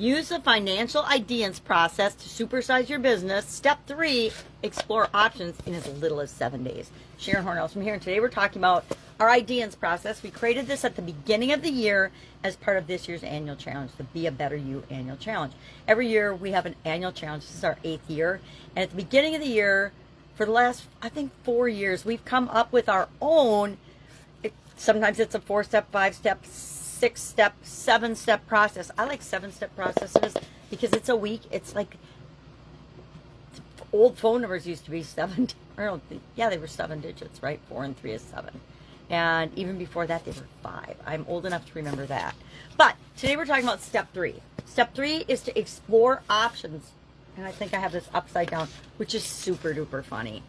Use the financial IDEANCE process to supersize your business. Step 3, explore options in as little as 7 days. Sharon Horne-Ellstrom here, and today we're talking about our IDEANCE process. We created this at the beginning of the year as part of this year's annual challenge, the Be a Better You annual challenge. Every year we have an annual challenge. This is our 8th year. And at the beginning of the year, for the last, I think, 4 years, we've come up with our own, sometimes it's a 4-step, 5-step, 6-step, 7-step process. I like 7-step processes because it's a week. It's like old phone numbers used to be 7. Yeah, they were 7 digits, right? 4 and 3 is 7. And even before that, they were 5. I'm old enough to remember that. But today we're talking about step 3. Step 3 is to explore options. And I think I have this upside down, which is super duper funny.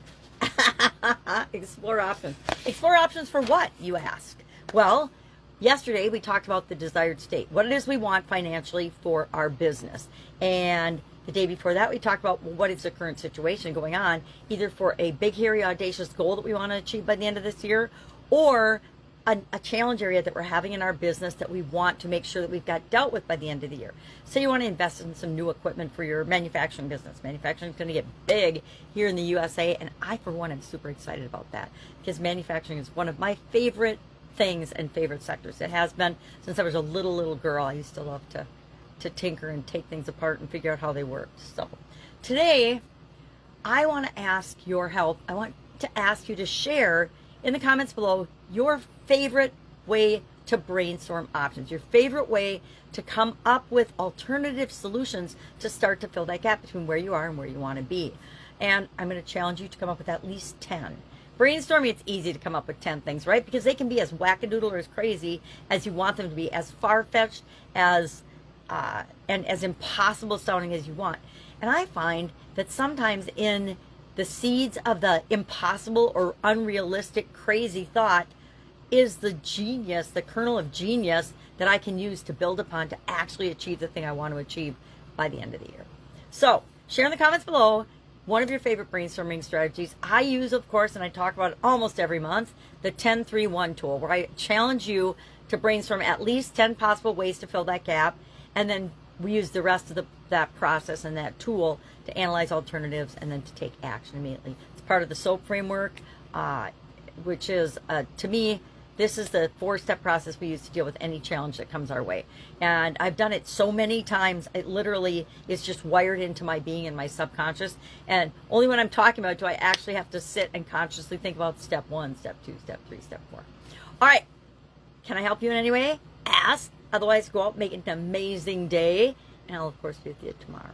Explore options. Explore options for what, you ask? Well, yesterday we talked about the desired state, what it is we want financially for our business. And the day before that we talked about, well, what is the current situation going on, either for a big, hairy, audacious goal that we want to achieve by the end of this year, or a challenge area that we're having in our business that we want to make sure that we've got dealt with by the end of the year. Say you want to invest in some new equipment for your manufacturing business. Manufacturing is going to get big here in the USA, and I, for one, am super excited about that because manufacturing is one of my favorite things and favorite sectors. It has been since I was a little girl. I used to love to tinker and take things apart and figure out how they worked. So today, I want to ask your help. I want to ask you to share in the comments below your favorite way to brainstorm options, your favorite way to come up with alternative solutions to start to fill that gap between where you are and where you want to be. And I'm going to challenge you to come up with at least 10. Brainstorming, it's easy to come up with 10 things, right? Because they can be as wackadoodle or as crazy as you want them to be, as far-fetched as and as impossible sounding as you want. And I find that sometimes in the seeds of the impossible or unrealistic crazy thought is the genius, the kernel of genius that I can use to build upon to actually achieve the thing I want to achieve by the end of the year. So share in the comments below one of your favorite brainstorming strategies. I use, of course, and I talk about it almost every month, the 10-3-1 tool, where I challenge you to brainstorm at least 10 possible ways to fill that gap, and then we use the rest of that process and that tool to analyze alternatives and then to take action immediately. It's part of the SOAP framework, which is, to me, this is the 4-step process we use to deal with any challenge that comes our way. And I've done it so many times, it literally is just wired into my being and my subconscious. And only when I'm talking about it do I actually have to sit and consciously think about step 1, step 2, step 3, step 4. All right, can I help you in any way? Ask. Otherwise, go out, make it an amazing day. And I'll, of course, be with you tomorrow.